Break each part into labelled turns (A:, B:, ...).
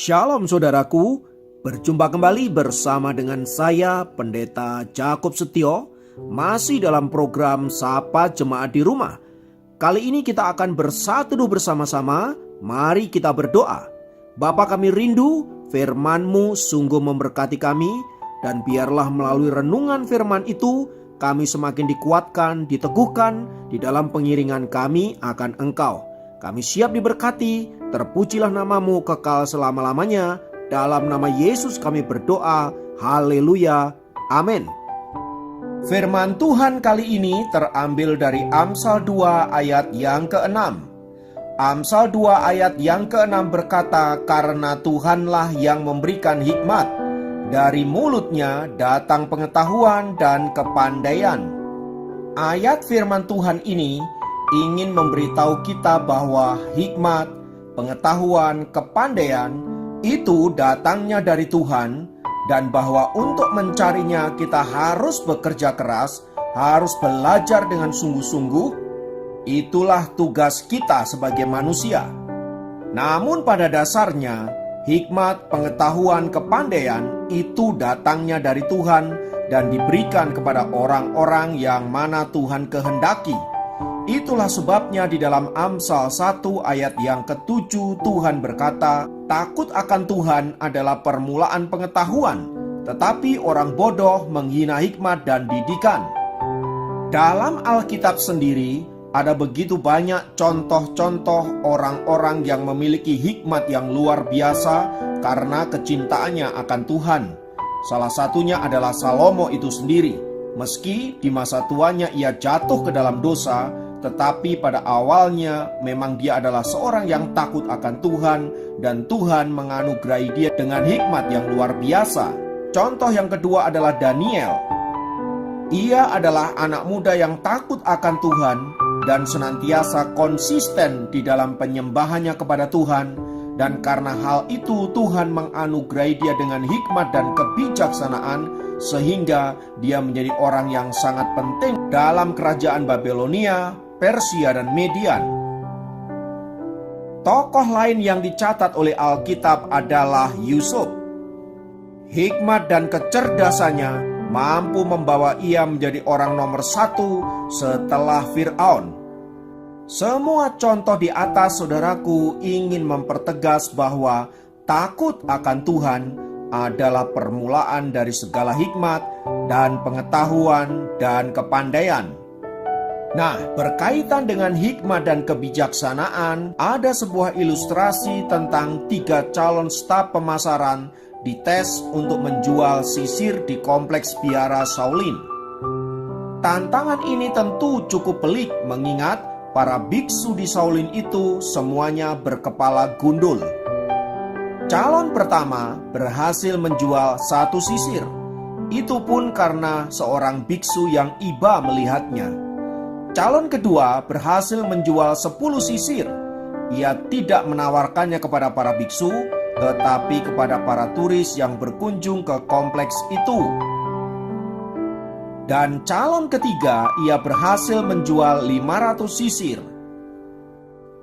A: Shalom saudaraku, berjumpa kembali bersama dengan saya Pendeta Jakob Setio, masih dalam program Sapa Jemaat di Rumah. Kali ini kita akan berseteduh bersama-sama, mari kita berdoa. Bapa kami rindu, firman-Mu sungguh memberkati kami, dan biarlah melalui renungan firman itu, kami semakin dikuatkan, diteguhkan di dalam pengiringan kami akan Engkau. Kami siap diberkati, terpujilah nama-Mu kekal selama-lamanya. Dalam nama Yesus kami berdoa, haleluya, amin. Firman Tuhan kali ini terambil dari Amsal 2 ayat yang ke-6. Amsal 2 ayat yang ke-6 berkata, karena Tuhanlah yang memberikan hikmat, dari mulutnya datang pengetahuan dan kepandaian. Ayat firman Tuhan ini ingin memberitahu kita bahwa hikmat, pengetahuan, kepandaian itu datangnya dari Tuhan, dan bahwa untuk mencarinya kita harus bekerja keras, harus belajar dengan sungguh-sungguh. Itulah tugas kita sebagai manusia. Namun pada dasarnya, hikmat, pengetahuan, kepandaian itu datangnya dari Tuhan dan diberikan kepada orang-orang yang mana Tuhan kehendaki. Itulah sebabnya di dalam Amsal 1 ayat yang ke-7 Tuhan berkata, takut akan Tuhan adalah permulaan pengetahuan, tetapi orang bodoh menghina hikmat dan didikan. Dalam Alkitab sendiri ada begitu banyak contoh-contoh orang-orang yang memiliki hikmat yang luar biasa karena kecintaannya akan Tuhan. Salah satunya adalah Salomo itu sendiri. Meski di masa tuanya ia jatuh ke dalam dosa, tetapi pada awalnya memang dia adalah seorang yang takut akan Tuhan, dan Tuhan menganugerahi dia dengan hikmat yang luar biasa. Contoh yang kedua adalah Daniel. Ia adalah anak muda yang takut akan Tuhan dan senantiasa konsisten di dalam penyembahannya kepada Tuhan, dan karena hal itu Tuhan menganugerahi dia dengan hikmat dan kebijaksanaan, sehingga dia menjadi orang yang sangat penting dalam kerajaan Babelonia, Persia, dan Median. Tokoh lain yang dicatat oleh Alkitab adalah Yusuf. Hikmat dan kecerdasannya mampu membawa ia menjadi orang nomor 1 setelah Fir'aun. Semua contoh di atas, saudaraku, ingin mempertegas bahwa takut akan Tuhan adalah permulaan dari segala hikmat dan pengetahuan dan kepandaian. Nah, berkaitan dengan hikmat dan kebijaksanaan, ada sebuah ilustrasi tentang 3 calon staf pemasaran dites untuk menjual sisir di kompleks biara Shaolin. Tantangan ini tentu cukup pelik mengingat para biksu di Shaolin itu semuanya berkepala gundul. Calon pertama berhasil menjual 1 sisir. Itu pun karena seorang biksu yang iba melihatnya. Calon kedua berhasil menjual 10 sisir. Ia tidak menawarkannya kepada para biksu, tetapi kepada para turis yang berkunjung ke kompleks itu. Dan calon ketiga, ia berhasil menjual 500 sisir.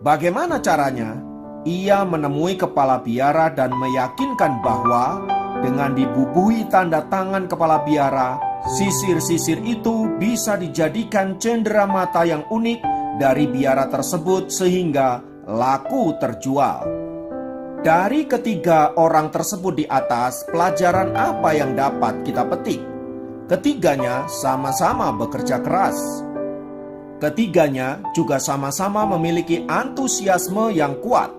A: Bagaimana caranya? Ia menemui kepala biara dan meyakinkan bahwa dengan dibubuhi tanda tangan kepala biara, sisir-sisir itu bisa dijadikan cendera mata yang unik dari biara tersebut sehingga laku terjual. Dari ketiga orang tersebut di atas, pelajaran apa yang dapat kita petik? Ketiganya sama-sama bekerja keras. Ketiganya juga sama-sama memiliki antusiasme yang kuat.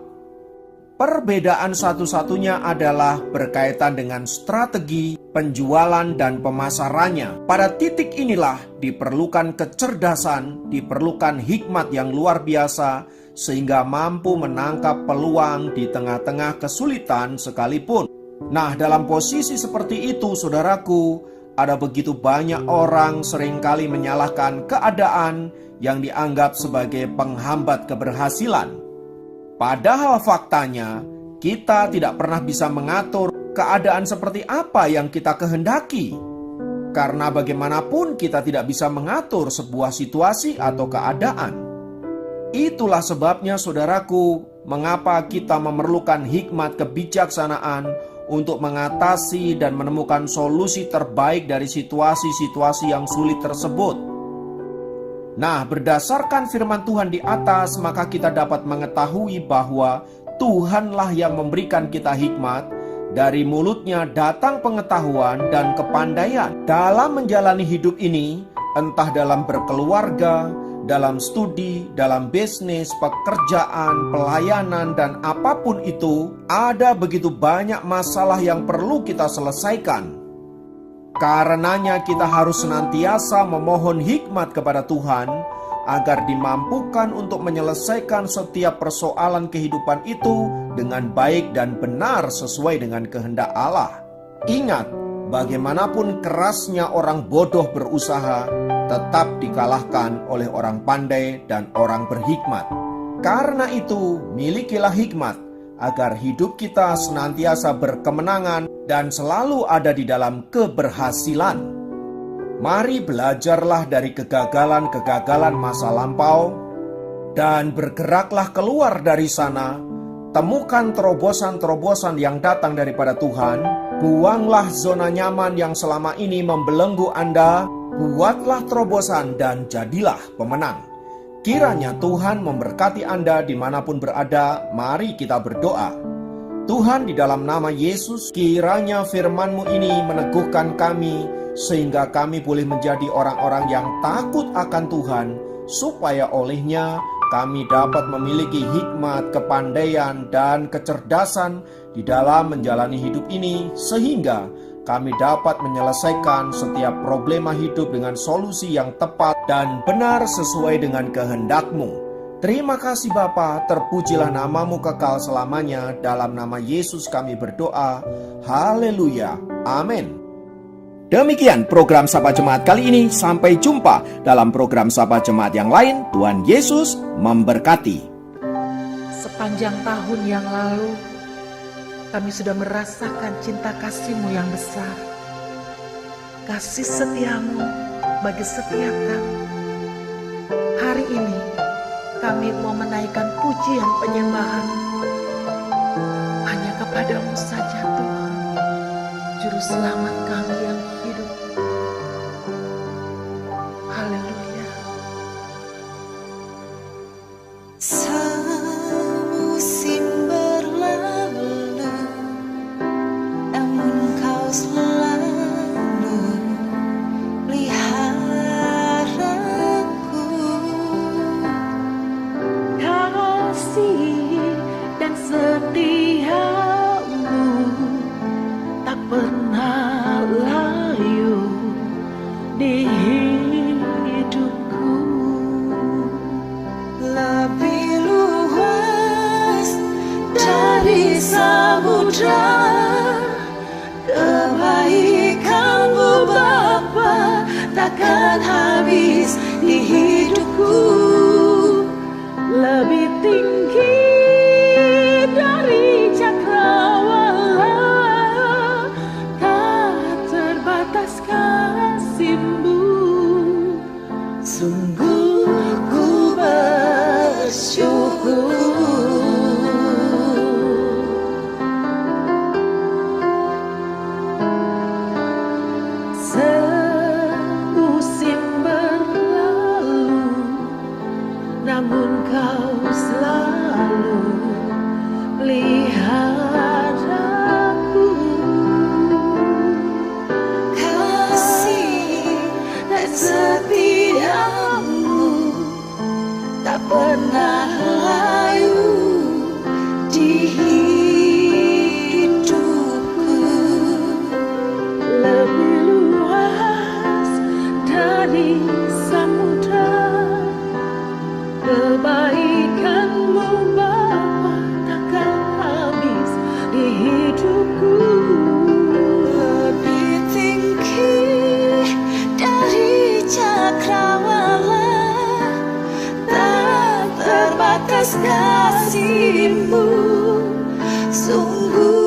A: Perbedaan satu-satunya adalah berkaitan dengan strategi penjualan dan pemasarannya. Pada titik inilah diperlukan kecerdasan, diperlukan hikmat yang luar biasa, sehingga mampu menangkap peluang di tengah-tengah kesulitan sekalipun. Nah, dalam posisi seperti itu, saudaraku, ada begitu banyak orang seringkali menyalahkan keadaan yang dianggap sebagai penghambat keberhasilan. Padahal faktanya, kita tidak pernah bisa mengatur keadaan seperti apa yang kita kehendaki. Karena bagaimanapun kita tidak bisa mengatur sebuah situasi atau keadaan. Itulah sebabnya, saudaraku, mengapa kita memerlukan hikmat kebijaksanaan untuk mengatasi dan menemukan solusi terbaik dari situasi-situasi yang sulit tersebut. Nah, berdasarkan firman Tuhan di atas, maka kita dapat mengetahui bahwa Tuhanlah yang memberikan kita hikmat. Dari mulutnya datang pengetahuan dan kepandaian dalam menjalani hidup ini, entah dalam berkeluarga, dalam studi, dalam bisnis, pekerjaan, pelayanan, dan apapun itu. Ada begitu banyak masalah yang perlu kita selesaikan. Karenanya kita harus senantiasa memohon hikmat kepada Tuhan agar dimampukan untuk menyelesaikan setiap persoalan kehidupan itu dengan baik dan benar sesuai dengan kehendak Allah. Ingat, bagaimanapun kerasnya orang bodoh berusaha, tetap dikalahkan oleh orang pandai dan orang berhikmat. Karena itu, milikilah hikmat agar hidup kita senantiasa berkemenangan dan selalu ada di dalam keberhasilan. Mari belajarlah dari kegagalan-kegagalan masa lampau dan bergeraklah keluar dari sana. Temukan terobosan-terobosan yang datang daripada Tuhan. Buanglah zona nyaman yang selama ini membelenggu Anda. Buatlah terobosan dan jadilah pemenang. Kiranya Tuhan memberkati Anda dimanapun berada. Mari kita berdoa. Tuhan, di dalam nama Yesus, kiranya firman-Mu ini meneguhkan kami sehingga kami boleh menjadi orang-orang yang takut akan Tuhan, supaya olehnya kami dapat memiliki hikmat, kepandaian, dan kecerdasan di dalam menjalani hidup ini, sehingga kami dapat menyelesaikan setiap problema hidup dengan solusi yang tepat dan benar sesuai dengan kehendak-Mu. Terima kasih Bapa, terpujilah nama-Mu kekal selamanya. Dalam nama Yesus kami berdoa. Haleluya. Amin. Demikian program Sapa Jemaat kali ini. Sampai jumpa dalam program Sapa Jemaat yang lain. Tuhan Yesus memberkati.
B: Sepanjang tahun yang lalu, kami sudah merasakan cinta kasih-Mu yang besar. Kasih setia-Mu bagi setiap kami. Hari ini, kami mau menaikkan pujian penyembahan hanya kepada-Mu saja Tuhan, Juru Selamat kami yang hidup. Haleluya.
C: Semusim berlalu, namun Kau selalu peliharaku.
B: Kasih dan setia-Mu tak pernah layu di hidupku.
C: Lebih luas dari samudra, kebaikan-Mu Bapa takkan habis di hidupku.
B: Lebih tinggi dari cakrawala, tak terbatas kasih-Mu.
C: Sungguh ku bersyukur.
B: Semusim berlalu, namun Kau selalu peliharaku.
C: Kasih dan setia-Mu tak pernah layu di hidupku.
B: Lebih luas dari samudra, kebaikan-Mu Bapa takkan habis di hidupku.
C: Lebih tinggi dari cakrawala, tak terbatas kasih-Mu. Sungguh